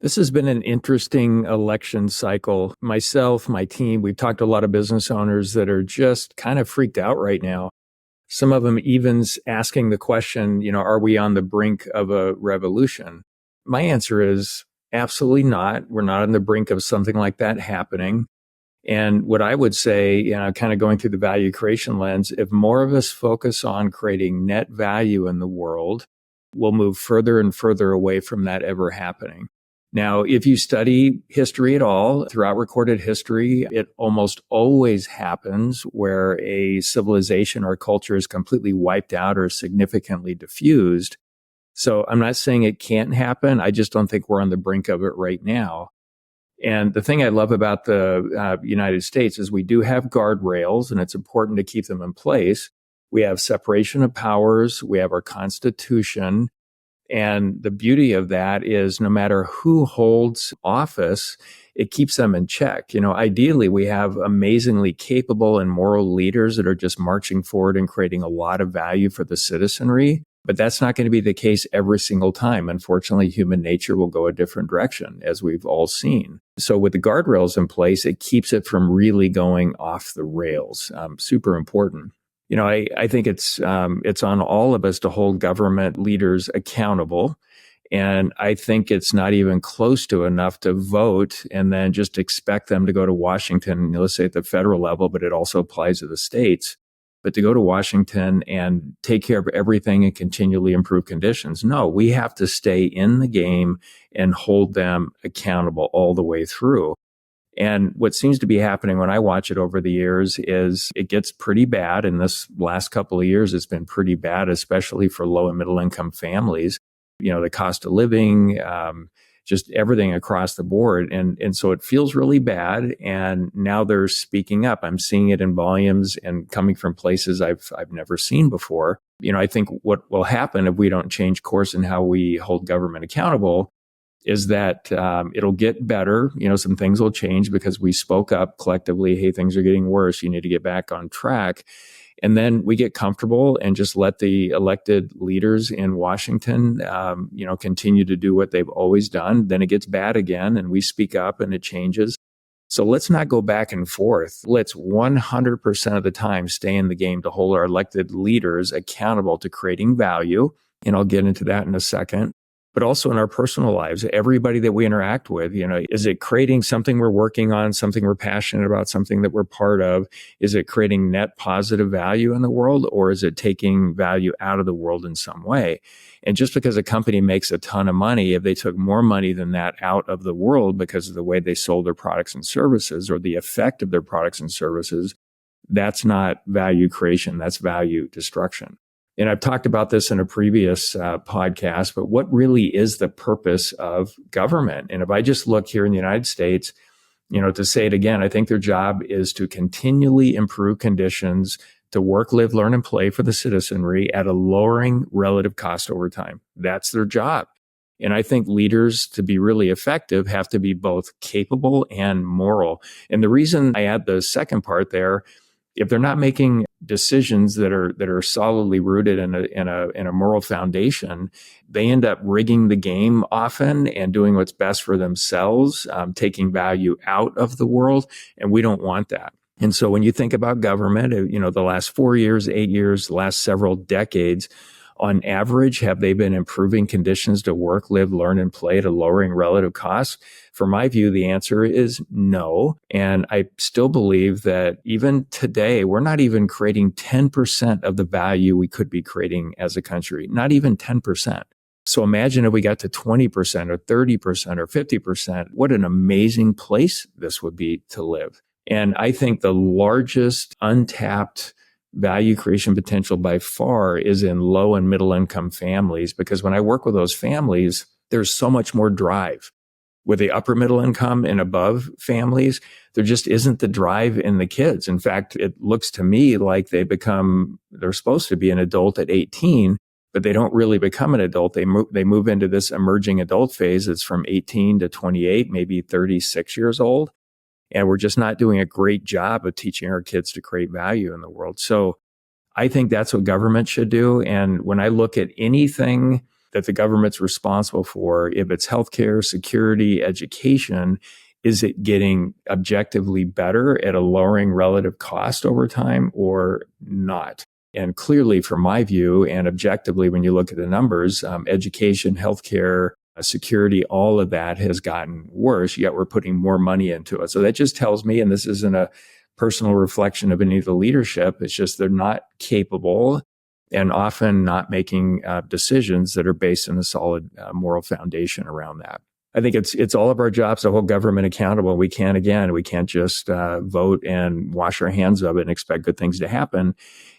This has been an interesting election cycle. Myself, my team, we've talked to a lot of business owners that are just kind of freaked out right now. Some of them even asking the question, are we on the brink of a revolution? My answer is absolutely not. We're not on the brink of something like that happening. And what I would say, kind of going through the value creation lens, if more of us focus on creating net value in the world, we'll move further and further away from that ever happening. Now, if you study history at all, throughout recorded history, it almost always happens where a civilization or culture is completely wiped out or significantly diffused. So I'm not saying it can't happen. I just don't think we're on the brink of it right now. And the thing I love about the United States is we do have guardrails, and it's important to keep them in place. We have separation of powers. We have our Constitution. And the beauty of that is no matter who holds office, it keeps them in check. Ideally, we have amazingly capable and moral leaders that are just marching forward and creating a lot of value for the citizenry. But that's not going to be the case every single time. Unfortunately, human nature will go a different direction, as we've all seen. So with the guardrails in place, it keeps it from really going off the rails. Super important. I think it's on all of us to hold government leaders accountable. And I think it's not even close to enough to vote and then just expect them to go to Washington, let's say at the federal level, but it also applies to the states. But to go to Washington and take care of everything and continually improve conditions. No, we have to stay in the game and hold them accountable all the way through. And what seems to be happening when I watch it over the years is it gets pretty bad. In this last couple of years, it's been pretty bad, especially for low and middle income families. The cost of living, just everything across the board. And so it feels really bad. And now they're speaking up. I'm seeing it in volumes and coming from places I've never seen before. I think what will happen if we don't change course in how we hold government accountable is that it'll get better. Some things will change because we spoke up collectively. Hey, things are getting worse. You need to get back on track. And then we get comfortable and just let the elected leaders in Washington, continue to do what they've always done. Then it gets bad again and we speak up and it changes. So let's not go back and forth. Let's 100% of the time stay in the game to hold our elected leaders accountable to creating value. And I'll get into that in a second. But also in our personal lives, everybody that we interact with, is it creating something we're working on, something we're passionate about, something that we're part of? Is it creating net positive value in the world, or is it taking value out of the world in some way? And just because a company makes a ton of money, if they took more money than that out of the world because of the way they sold their products and services or the effect of their products and services, that's not value creation, that's value destruction. And I've talked about this in a previous podcast, but what really is the purpose of government? And if I just look here in the United States, to say it again, I think their job is to continually improve conditions to work, live, learn, and play for the citizenry at a lowering relative cost over time. That's their job. And I think leaders, to be really effective, have to be both capable and moral. And the reason I add the second part there, if they're not making decisions that are solidly rooted in a moral foundation, they end up rigging the game often and doing what's best for themselves, taking value out of the world, and we don't want that. And so when you think about government, the last 4 years, 8 years, the last several decades, on average, have they been improving conditions to work, live, learn, and play at a lowering relative cost? From my view, the answer is no. And I still believe that even today, we're not even creating 10% of the value we could be creating as a country, not even 10%. So imagine if we got to 20% or 30% or 50%, what an amazing place this would be to live. And I think the largest untapped value creation potential by far is in low and middle income families, because when I work with those families, there's so much more drive. With the upper middle income and above families, there just isn't the drive in the kids. In fact, it looks to me like they're supposed to be an adult at 18, but they don't really become an adult. They move into this emerging adult phase. It's from 18 to 28, maybe 36 years old. And we're just not doing a great job of teaching our kids to create value in the world. So I think that's what government should do. And when I look at anything that the government's responsible for, if it's healthcare, security, education, is it getting objectively better at a lowering relative cost over time or not? And clearly, from my view, and objectively, when you look at the numbers, education, healthcare, security, all of that has gotten worse, yet we're putting more money into it. So that just tells me, and this isn't a personal reflection of any of the leadership, it's just they're not capable and often not making decisions that are based on a solid moral foundation around that. I think it's all of our jobs to hold government accountable. We can't just vote and wash our hands of it and expect good things to happen,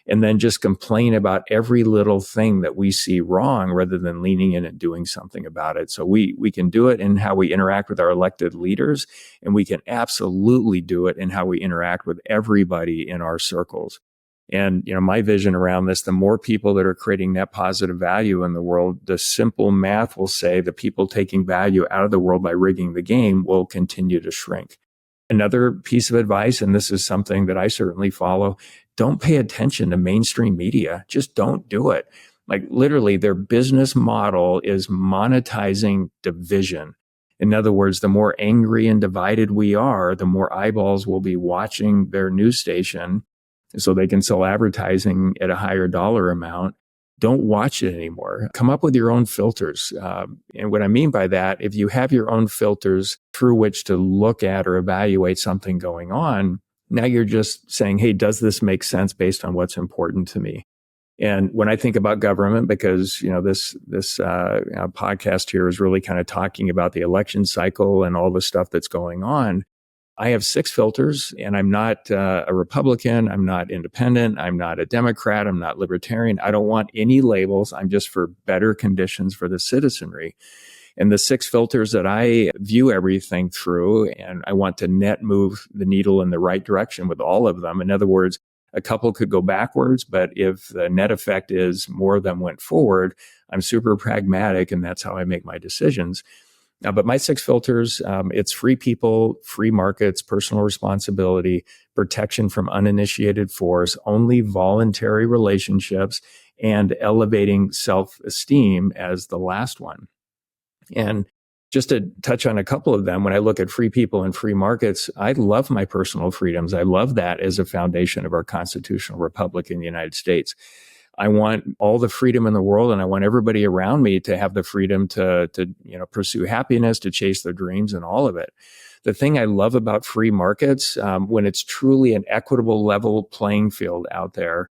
and then just complain about every little thing that we see wrong rather than leaning in and doing something about it. So we can do it in how we interact with our elected leaders, and we can absolutely do it in how we interact with everybody in our circles. And, my vision around this, the more people that are creating net positive value in the world, the simple math will say the people taking value out of the world by rigging the game will continue to shrink. Another piece of advice, and this is something that I certainly follow, don't pay attention to mainstream media. Just don't do it. Like literally, their business model is monetizing division. In other words, the more angry and divided we are, the more eyeballs will be watching their news station so they can sell advertising at a higher dollar amount. Don't watch it anymore. Come up with your own filters. And what I mean by that, if you have your own filters through which to look at or evaluate something going on, now you're just saying, hey, does this make sense based on what's important to me? And when I think about government, because this podcast here is really kind of talking about the election cycle and all the stuff that's going on, I have 6 filters, and I'm not a Republican. I'm not independent. I'm not a Democrat. I'm not libertarian. I don't want any labels. I'm just for better conditions for the citizenry. And the 6 filters that I view everything through, and I want to net move the needle in the right direction with all of them. In other words, a couple could go backwards, but if the net effect is more of them went forward, I'm super pragmatic, and that's how I make my decisions. But my 6 filters, it's free people, free markets, personal responsibility, protection from uninitiated force, only voluntary relationships, and elevating self-esteem as the last one. And just to touch on a couple of them, when I look at free people and free markets, I love my personal freedoms. I love that as a foundation of our constitutional republic in the United States. I want all the freedom in the world, and I want everybody around me to have the freedom to pursue happiness, to chase their dreams, and all of it. The thing I love about free markets, when it's truly an equitable level playing field out there,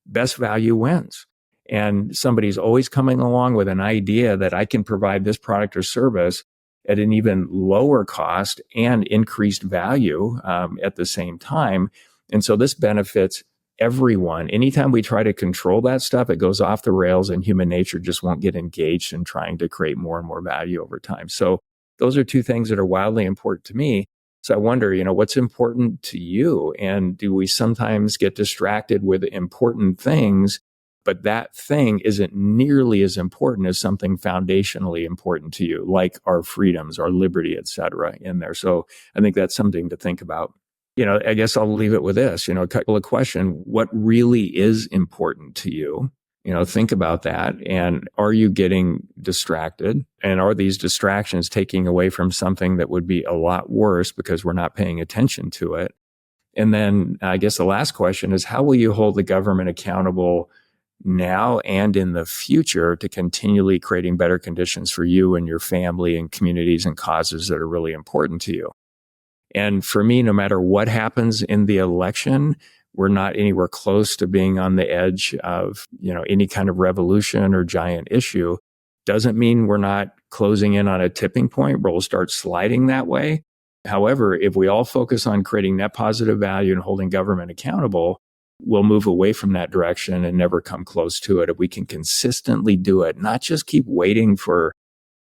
best value wins. And somebody's always coming along with an idea that I can provide this product or service at an even lower cost and increased value at the same time. And so this benefits everyone. Anytime we try to control that stuff, it goes off the rails, and human nature just won't get engaged in trying to create more and more value over time. So those are 2 things that are wildly important to me. So I wonder, what's important to you? And do we sometimes get distracted with important things, but that thing isn't nearly as important as something foundationally important to you, like our freedoms, our liberty, et cetera, in there? So I think that's something to think about. I guess I'll leave it with this, a couple of questions. What really is important to you? Think about that. And are you getting distracted? And are these distractions taking away from something that would be a lot worse because we're not paying attention to it? And then I guess the last question is, how will you hold the government accountable now and in the future to continually creating better conditions for you and your family and communities and causes that are really important to you? And for me, no matter what happens in the election, we're not anywhere close to being on the edge of, any kind of revolution or giant issue. Doesn't mean we're not closing in on a tipping point where we'll start sliding that way. However, if we all focus on creating net positive value and holding government accountable, we'll move away from that direction and never come close to it. If we can consistently do it, not just keep waiting for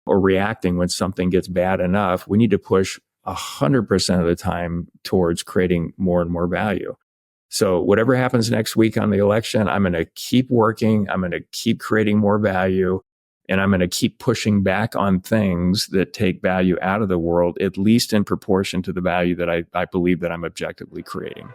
or reacting when something gets bad enough, we need to push 100% of the time towards creating more and more value. So whatever happens next week on the election, I'm going to keep working. I'm going to keep creating more value, and I'm going to keep pushing back on things that take value out of the world, at least in proportion to the value that I believe that I'm objectively creating.